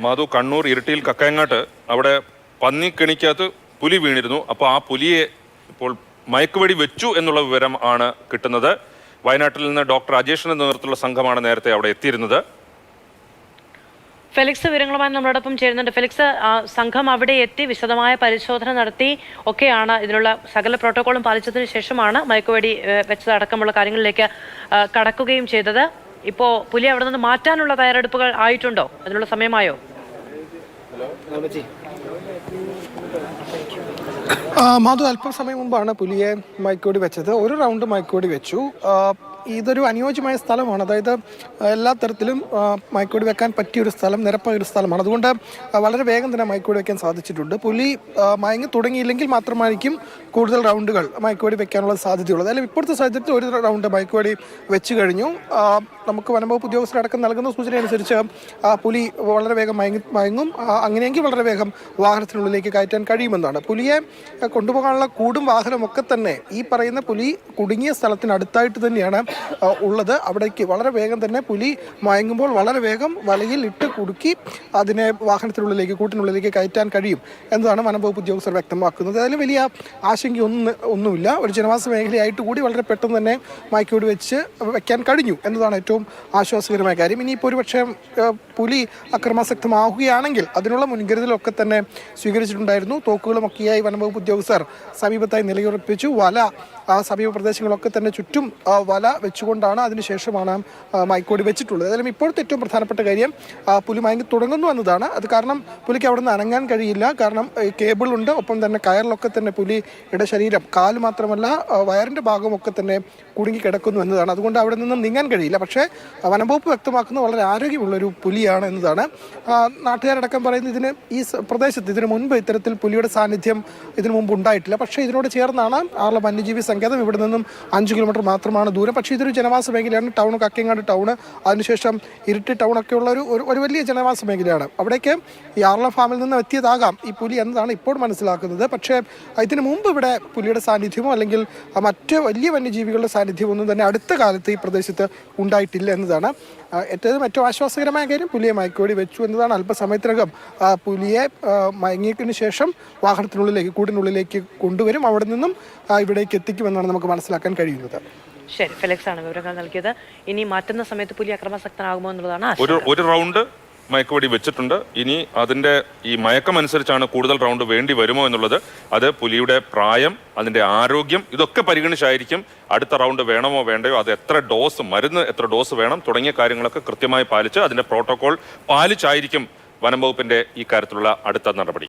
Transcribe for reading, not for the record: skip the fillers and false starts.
മാധു, കണ്ണൂർ ഇരിട്ടിയിൽ കക്കയങ്ങാട്ട് അവിടെ പന്നിക്കെണിക്കകത്ത് പുലി വീണിരുന്നു. അപ്പോൾ ആ പുലിയെ ഇപ്പോൾ മയക്കുവെടി വെച്ചു എന്നുള്ള വിവരം ആണ് കിട്ടുന്നത്. വയനാട്ടിൽ നിന്ന് ഡോക്ടർ അജേഷിന്റെ നേതൃത്വത്തിലുള്ള സംഘമാണ് നേരത്തെ അവിടെ എത്തിയിരുന്നത്. ഫെലിക്സ് വിവരങ്ങളുമായി നമ്മളോടൊപ്പം ചേരുന്നുണ്ട്. ഫെലിക്സ്, സംഘം അവിടെ എത്തി വിശദമായ പരിശോധന നടത്തി ഒക്കെയാണ് ഇതിനുള്ള സകല പ്രോട്ടോക്കോളും പാലിച്ചതിന് ശേഷമാണ് മയക്കുവെടി വെച്ചതടക്കമുള്ള കാര്യങ്ങളിലേക്ക് കടക്കുകയും ചെയ്തത്. ഇപ്പോൾ പുലി അവിടെ നിന്ന് മാറ്റാനുള്ള തയ്യാറെടുപ്പുകൾ ആയിട്ടുണ്ടോ? അതിനുള്ള സമയമായോ? മാധു, അല്പം സമയം മുമ്പാണ് പുലിയെ മയക്കുവെടി വെച്ചത്. ഒരു റൗണ്ട് മയക്കുവെടി വെച്ചു. ഇതൊരു അനുയോജ്യമായ സ്ഥലമാണ്. അതായത് എല്ലാ തരത്തിലും മയക്കുവെടി വെക്കാൻ പറ്റിയൊരു സ്ഥലം, നിരപ്പായ ഒരു സ്ഥലമാണ്. അതുകൊണ്ട് വളരെ വേഗം തന്നെ മയക്കുവെടി വെക്കാൻ സാധിച്ചിട്ടുണ്ട്. പുലി മയങ്ങി തുടങ്ങിയില്ലെങ്കിൽ മാത്രമായിരിക്കും കൂടുതൽ റൗണ്ടുകൾ മയക്കുവെടി വെക്കാനുള്ള സാധ്യതയുള്ളത്. അല്ലെങ്കിൽ ഇപ്പോഴത്തെ സാഹചര്യത്തിൽ ഒരു റൗണ്ട് മയക്കുവെടി വെച്ച് കഴിഞ്ഞു. നമുക്ക് വനംവകുപ്പ് ഉദ്യോഗസ്ഥരടക്കം നൽകുന്ന സൂചന അനുസരിച്ച് പുലി വളരെ വേഗം മയങ്ങും. അങ്ങനെയെങ്കിൽ വളരെ വേഗം വാഹനത്തിനുള്ളിലേക്ക് കയറ്റാൻ കഴിയുമെന്നാണ്. പുലിയെ കൊണ്ടുപോകാനുള്ള കൂടും വാഹനവും ഒക്കെ തന്നെ ഈ പറയുന്ന പുലി കുടുങ്ങിയ സ്ഥലത്തിനടുത്തായിട്ട് തന്നെയാണ് ഉള്ളത്. അവിടേക്ക് വളരെ വേഗം തന്നെ പുലി മയങ്ങുമ്പോൾ വളരെ വേഗം വലയിൽ ഇട്ട് കുടുക്കി അതിനെ വാഹനത്തിനുള്ളിലേക്ക്, കൂട്ടിനുള്ളിലേക്ക് കയറ്റാൻ കഴിയും എന്നതാണ് വനംവകുപ്പ് ഉദ്യോഗസ്ഥർ വ്യക്തമാക്കുന്നത്. അതിൽ വലിയ ആശങ്കയൊന്നുമില്ല. ഒരു ജനവാസ മേഖലയായിട്ട് കൂടി വളരെ പെട്ടെന്ന് തന്നെ മയക്കുവെടി വെക്കാൻ കഴിഞ്ഞു എന്നതാണ് ഏറ്റവും ആശ്വാസകരമായ കാര്യം. ഇനിയിപ്പോൾ ഒരു പക്ഷേ പുലി അക്രമാസക്തമാവുകയാണെങ്കിൽ അതിനുള്ള മുൻകരുതലൊക്കെ തന്നെ സ്വീകരിച്ചിട്ടുണ്ടായിരുന്നു. തോക്കുകളുമൊക്കെയായി വനംവകുപ്പ് ഉദ്യോഗസ്ഥർ സമീപത്തായി നിലയുറപ്പിച്ചു. സമീപ പ്രദേശങ്ങളൊക്കെ തന്നെ ചുറ്റും വല വെച്ചുകൊണ്ടാണ് അതിനുശേഷമാണ് മയക്കുവെടി വെച്ചിട്ടുള്ളത്. ഏതായാലും ഇപ്പോഴത്തെ ഏറ്റവും പ്രധാനപ്പെട്ട കാര്യം പുലി മയങ്ങി തുടങ്ങുന്നു എന്നതാണ്. അത് കാരണം പുലിക്ക് അവിടെ നിന്ന് അനങ്ങാൻ കഴിയില്ല. കാരണം കേബിളുണ്ട്, ഒപ്പം തന്നെ കയറിലൊക്കെ തന്നെ പുലിയുടെ ശരീരം, കാല് മാത്രമല്ല വയറിൻ്റെ ഭാഗമൊക്കെ തന്നെ കുടുങ്ങി കിടക്കുന്നു എന്നതാണ്. അതുകൊണ്ട് അവിടെ നിന്നും നീങ്ങാൻ കഴിയില്ല. പക്ഷേ വനംവകുപ്പ് വ്യക്തമാക്കുന്നത് വളരെ ആരോഗ്യമുള്ളൊരു പുലിയാണ് എന്നതാണ്. നാട്ടുകാരടക്കം പറയുന്നത് ഈ പ്രദേശത്ത് ഇതിനു മുൻപ് ഇത്തരത്തിൽ പുലിയുടെ സാന്നിധ്യം ഇതിനു മുമ്പ് ഉണ്ടായിട്ടില്ല. പക്ഷേ ഇതിനോട് ചേർന്നാണ് ആർല വന്യജീവി സങ്കേതം. ഇവിടെ നിന്നും 5 കിലോമീറ്റർ മാത്രമാണ് ദൂരം. പക്ഷേ ഇതൊരു ജനവാസ മേഖലയാണ്. ടൗൺ, കക്കയങ്ങാട് ടൗണ്, അതിനുശേഷം ഇരിട്ടി ടൗണൊക്കെ ഉള്ള ഒരു വലിയ ജനവാസ മേഖലയാണ്. അവിടേക്ക് ഈ ആർല ഫാമിൽ നിന്ന് എത്തിയതാകാം ഈ പുലി എന്നതാണ് ഇപ്പോൾ മനസ്സിലാക്കുന്നത്. പക്ഷേ ഇതിനു മുമ്പ് ഇവിടെ പുലിയുടെ സാന്നിധ്യമോ അല്ലെങ്കിൽ മറ്റ് വലിയ വന്യജീവികളുടെ സാന്നിധ്യമോ ഒന്നും തന്നെ അടുത്ത കാലത്ത് ഈ പ്രദേശത്ത് ഉണ്ടായിട്ടില്ല എന്നതാണ് ഏറ്റവും ആശ്വാസകരമായ കാര്യം. പുലിയെ മയക്കുവെടി വെച്ചു എന്നതാണ്. അല്പസമയത്തിനകം പുലിയെ മയങ്ങിയതിനു ശേഷം വാഹനത്തിനുള്ളിലേക്ക്, കൂടിനുള്ളിലേക്ക് കൊണ്ടുവരും. അവിടെ നിന്നും ഇവിടേക്ക് എത്തിക്കുമെന്നാണ് നമുക്ക് മനസ്സിലാക്കാൻ കഴിയുന്നത്. ശരി, ഫെലിക്സ് ആണ് വിവരങ്ങൾ നൽകിയത്. ഇനി മാറ്റുന്ന സമയത്ത് പുലി അക്രമാസക്തനാകുമോ എന്നുള്ളതാണ്. ഒരു റൗണ്ട് മയക്കുവെടി വെച്ചിട്ടുണ്ട്. ഇനി അതിൻ്റെ ഈ മയക്കമനുസരിച്ചാണ് കൂടുതൽ റൗണ്ട് വേണ്ടി വരുമോ എന്നുള്ളത്. അത് പുലിയുടെ പ്രായം, അതിൻ്റെ ആരോഗ്യം, ഇതൊക്കെ പരിഗണിച്ചായിരിക്കും അടുത്ത റൗണ്ട് വേണമോ വേണ്ടയോ, അത് മരുന്ന് എത്ര ഡോസ് വേണം തുടങ്ങിയ കാര്യങ്ങളൊക്കെ കൃത്യമായി പാലിച്ച് അതിൻ്റെ പ്രോട്ടോകോൾ പാലിച്ചായിരിക്കും വനം വകുപ്പിൻ്റെ ഈ കാര്യത്തിലുള്ള അടുത്ത നടപടി.